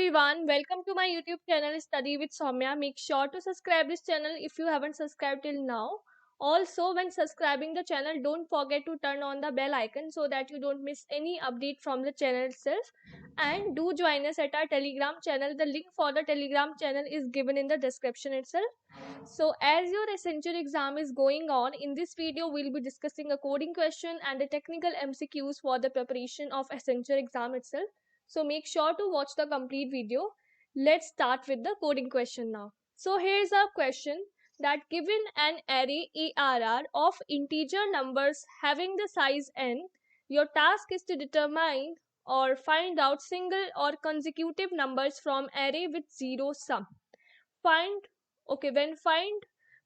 everyone, welcome to my YouTube channel Study with Soumya. Make sure to subscribe this channel if you haven't subscribed till now. Also, when subscribing the channel, don't forget to turn on the bell icon so that you don't miss any update from the channel itself. And do join us at our Telegram channel. The link for the Telegram channel is given in the description itself. So, as your Accenture exam is going on, in this video we'll be discussing a coding question and the technical MCQs for the preparation of Accenture exam itself. So make sure to watch the complete video. Let's start with the coding question now. So here's our question that given an array ARR of integer numbers having the size n, your task is to determine or find out single or consecutive numbers from array with zero sum. When find,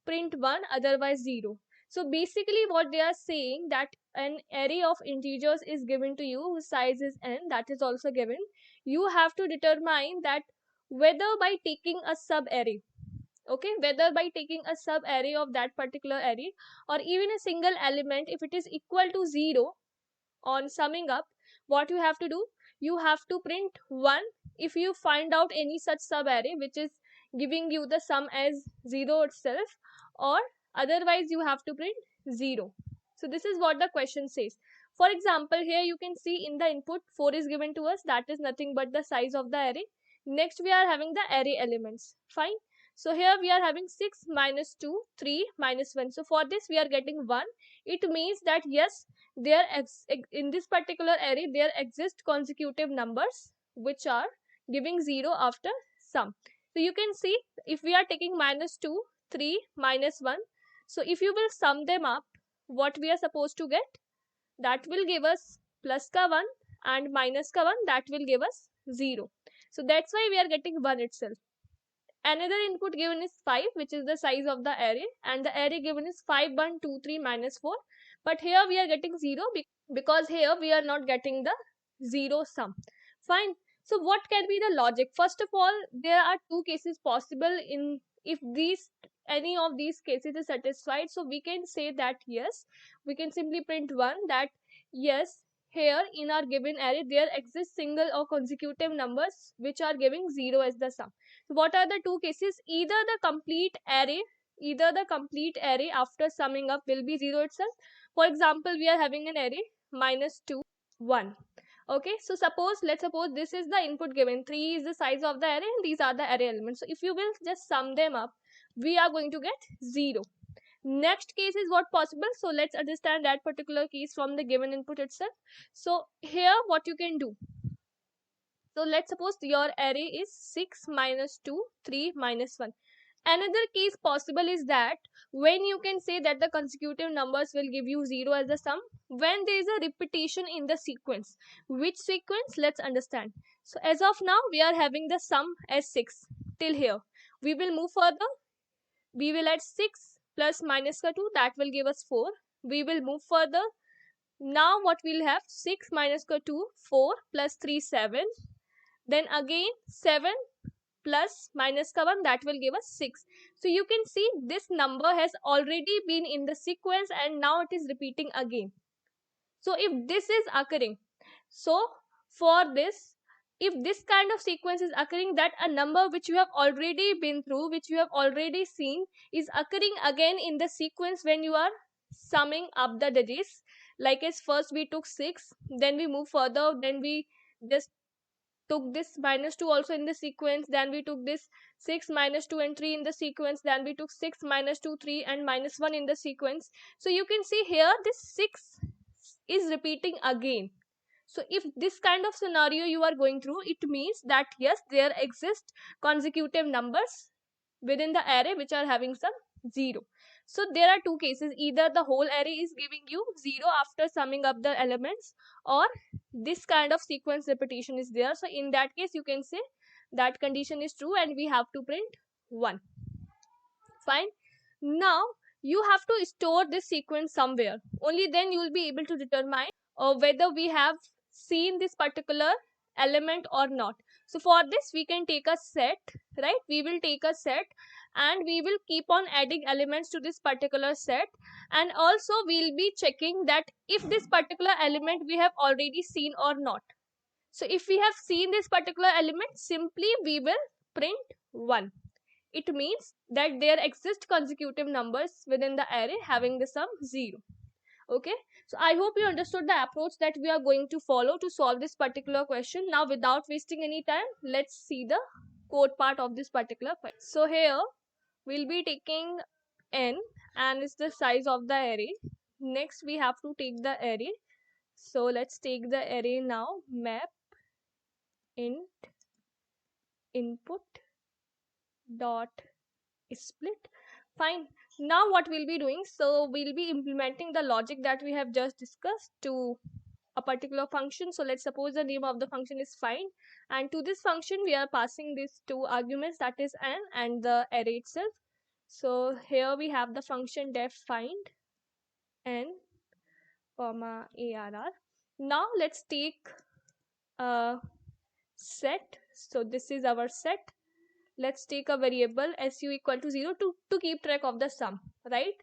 print 1, otherwise 0. So basically what they are saying that an array of integers is given to you whose size is n, that is also given. You have to determine that whether by taking a sub array, whether by taking a sub array of that particular array or even a single element, if it is equal to 0 on summing up, what you have to do, you have to print 1 if you find out any such sub array which is giving you the sum as 0 itself, or otherwise you have to print 0. So this is what the question says. For example, here you can see in the input 4 is given to us, that is nothing but the size of the array. Next we are having the array elements. Fine. So here we are having 6 minus 2, 3 minus 1. So for this we are getting 1. It means that yes, in this particular array there exist consecutive numbers which are giving 0 after sum. So you can see if we are taking minus 2, 3, minus 1. So if you will sum them up, what we are supposed to get? That will give us plus ka 1 and minus ka 1, that will give us 0. So that's why we are getting 1 itself. Another input given is 5, which is the size of the array, and the array given is 5, 1, 2, 3, minus 4. But here we are getting 0 because here we are not getting the 0 sum. Fine. So what can be the logic? First of all, there are two cases possible in if any of these cases is satisfied. So we can say that yes, we can simply print 1 that yes, here in our given array there exist single or consecutive numbers which are giving 0 as the sum. What are the two cases? Either the complete array after summing up will be 0 itself. For example, we are having an array minus 2, 1. Okay, so let's suppose this is the input given, 3 is the size of the array and these are the array elements. So if you will just sum them up, we are going to get 0. Next case is what possible. So let's understand that particular case from the given input itself. So here what you can do, so let's suppose your array is 6 minus 2, 3 minus 1. Another case possible is that when you can say that the consecutive numbers will give you 0 as the sum, when there is a repetition in the sequence. Which sequence? Let's understand. So as of now, we are having the sum as 6 till here. We will move further. We will add 6 plus minus 2, that will give us 4. We will move further. Now what we'll have, 6 minus 2, 4 plus 3, 7. Then again 7 plus minus 1, that will give us 6. So you can see this number has already been in the sequence and now it is repeating again. So if this is occurring, so for this, if this kind of sequence is occurring, that a number which you have already been through, which you have already seen, is occurring again in the sequence when you are summing up the digits. Like as first we took 6, then we move further, then we just took this minus 2 also in the sequence, then we took this 6 minus 2 and 3 in the sequence, then we took 6 minus 2, 3 and minus 1 in the sequence. So you can see here this 6 is repeating again. So if this kind of scenario you are going through, it means that yes, there exist consecutive numbers within the array which are having some 0. So there are two cases, either the whole array is giving you 0 after summing up the elements, or this kind of sequence repetition is there. So in that case you can say that condition is true and we have to print 1. Fine. Now you have to store this sequence somewhere. Only then you will be able to determine whether we have seen this particular element or not. So for this we can take a set, right? We will take a set and we will keep on adding elements to this particular set, and also we'll be checking that if this particular element we have already seen or not. So if we have seen this particular element, simply we will print 1. It means that there exist consecutive numbers within the array having the sum 0. Okay, so I hope you understood the approach that we are going to follow to solve this particular question. Now, without wasting any time, let's see the code part of this particular question. So here we'll be taking n, and it's the size of the array. Next we have to take the array. So let's take the array now. Map int input dot split. Fine. Now what we'll be doing, so we'll be implementing the logic that we have just discussed to a particular function. So let's suppose the name of the function is find, and to this function we are passing these two arguments, that is n and the array itself. So here we have the function def find n comma arr. Now let's take a set. So this is our set. Let's take a variable su equal to 0 to keep track of the sum, right?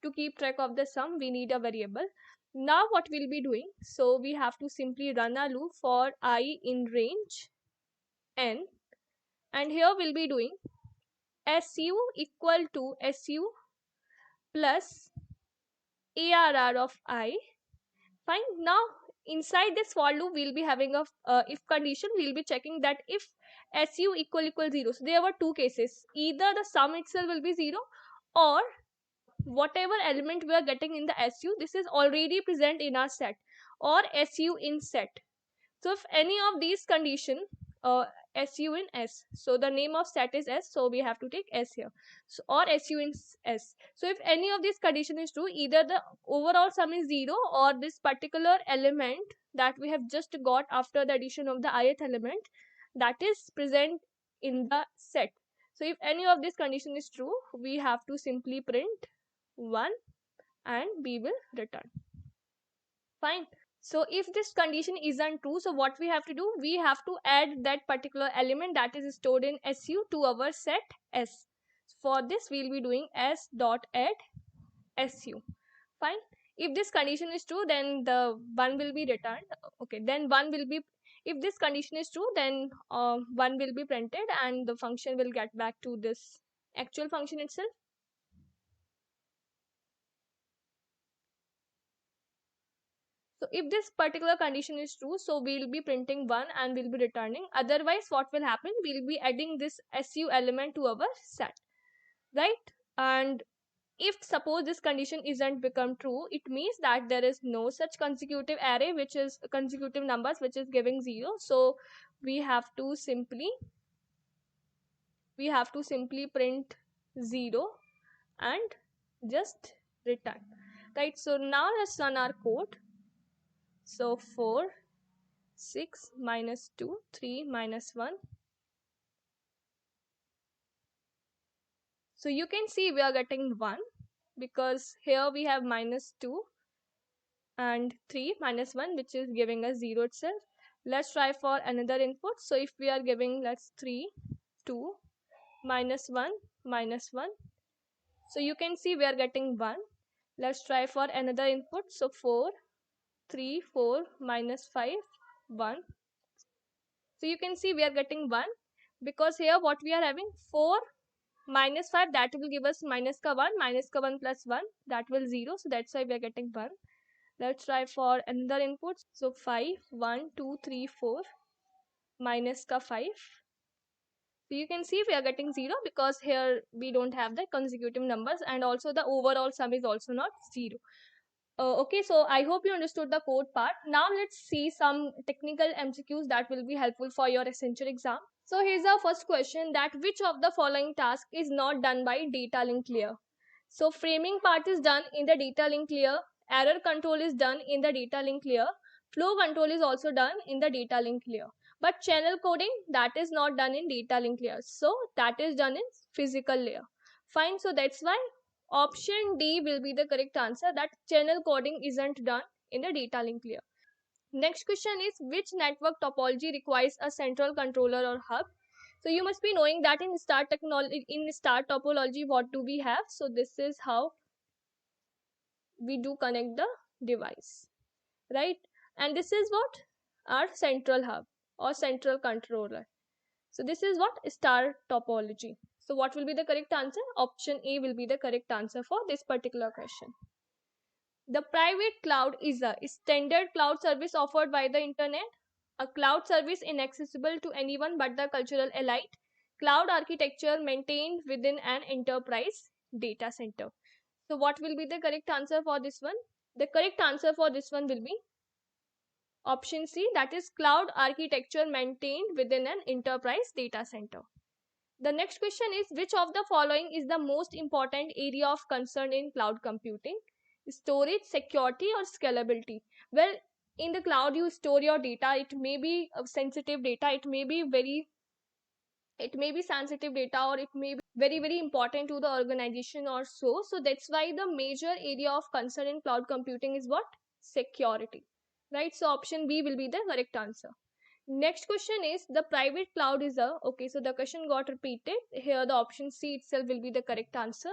To keep track of the sum, we need a variable. Now what we'll be doing, so we have to simply run a loop for I in range n, and here we'll be doing su equal to su plus arr of I. Fine. Now inside this for loop we'll be having a if condition. We'll be checking that if su equal 0. So there were two cases: either the sum itself will be 0, or whatever element we are getting in the su, this is already present in our set, or su in set. So if any of these condition, su in s, so the name of set is s, so we have to take s here, so, or su in s. So if any of these condition is true, either the overall sum is 0, or this particular element that we have just got after the addition of the ith element, that is present in the set. So if any of this condition is true, we have to simply print 1 and we will return. Fine. So if this condition isn't true, so what we have to do, we have to add that particular element that is stored in su to our set s. For this we'll be doing s dot add su. Fine. If this condition is true, then the 1 will be returned. Okay, then 1 will be, if this condition is true, then 1 will be printed and the function will get back to this actual function itself. So if this particular condition is true, so we'll be printing 1 and we'll be returning. Otherwise, what will happen? We'll be adding this su element to our set, right? And if suppose this condition isn't become true, it means that there is no such consecutive array which is consecutive numbers which is giving 0. So we have to simply print 0 and just return, right? So now let's run our code. So 4, 6 minus 2, 3 minus 1. So you can see we are getting 1 because here we have minus 2 and 3 minus 1, which is giving us 0 itself. Let's try for another input. So if we are giving, let's 3, 2, minus 1, minus 1. So you can see we are getting 1. Let's try for another input. So 4, 3, 4, minus 5, 1. So you can see we are getting 1 because here what we are having, 4 minus 5, that will give us minus ka 1, minus ka 1 plus 1, that will 0. So that's why we are getting 1. Let's try for another input. So 5, 1, 2, 3, 4, minus ka 5. So you can see we are getting 0 because here we don't have the consecutive numbers, and also the overall sum is also not 0. Okay, so I hope you understood the code part. Now let's see some technical MCQs that will be helpful for your Accenture exam. So here's our first question, that which of the following task is not done by data link clear? So framing part is done in the data link clear, error control is done in the data link clear, flow control is also done in the data link clear. But channel coding, that is not done in data link layer. So that is done in physical layer. Fine. So that's why option D will be the correct answer, that channel coding isn't done in the data link layer. Next question is, which network topology requires a central controller or hub? So you must be knowing that in star technology, in star topology, what do we have? So this is how we do connect the device, right? And this is what our central hub. or central controller. So this is what star topology. So what will be the correct answer? Option A will be the correct answer for this particular question. The private cloud is a standard cloud service offered by the internet, a cloud service inaccessible to anyone but the cultural elite, cloud architecture maintained within an enterprise data center. So what will be the correct answer for this one? The correct answer for this one will be option C, that is cloud architecture maintained within an enterprise data center. The next question is, which of the following is the most important area of concern in cloud computing? Storage, security, or scalability? Well, in the cloud you store your data. It may be sensitive data, it may be sensitive data, or it may be very important to the organization or so that's why the major area of concern in cloud computing is what? Security, right? So option B will be the correct answer. Next question is, the private cloud is a, okay, so the question got repeated here. The option C itself will be the correct answer.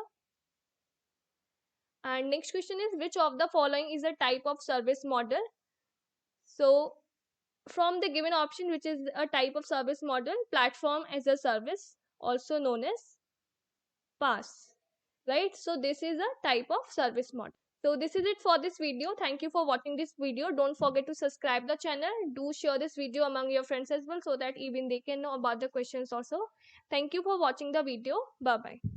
And next question is, which of the following is a type of service model? So from the given option, which is a type of service model, platform as a service, also known as PaaS, right? So this is a type of service model. So this is it for this video. Thank you for watching this video. Don't forget to subscribe the channel. Do share this video among your friends as well, so that even they can know about the questions also. Thank you for watching the video. Bye bye.